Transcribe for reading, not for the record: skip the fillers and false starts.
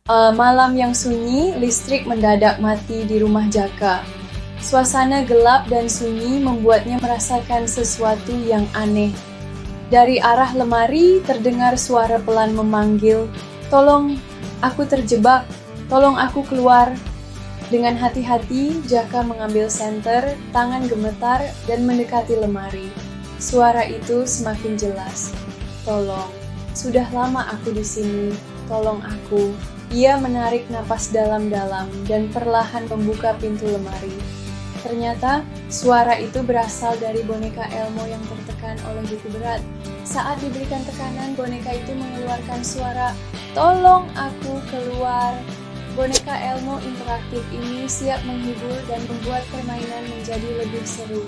Malam yang sunyi, listrik mendadak mati di rumah Jaka. Suasana gelap dan sunyi membuatnya merasakan sesuatu yang aneh. Dari arah lemari terdengar suara pelan memanggil, "Tolong, aku terjebak. Tolong aku keluar." Dengan hati-hati, Jaka mengambil senter, tangan gemetar, dan mendekati lemari. Suara itu semakin jelas. "Tolong, sudah lama aku di sini. Tolong aku." Ia menarik napas dalam-dalam dan perlahan membuka pintu lemari. Ternyata, suara itu berasal dari boneka Elmo yang tertekan oleh buku berat. Saat diberikan tekanan, boneka itu mengeluarkan suara, "Tolong aku keluar." Boneka Elmo interaktif ini siap menghibur dan membuat permainan menjadi lebih seru.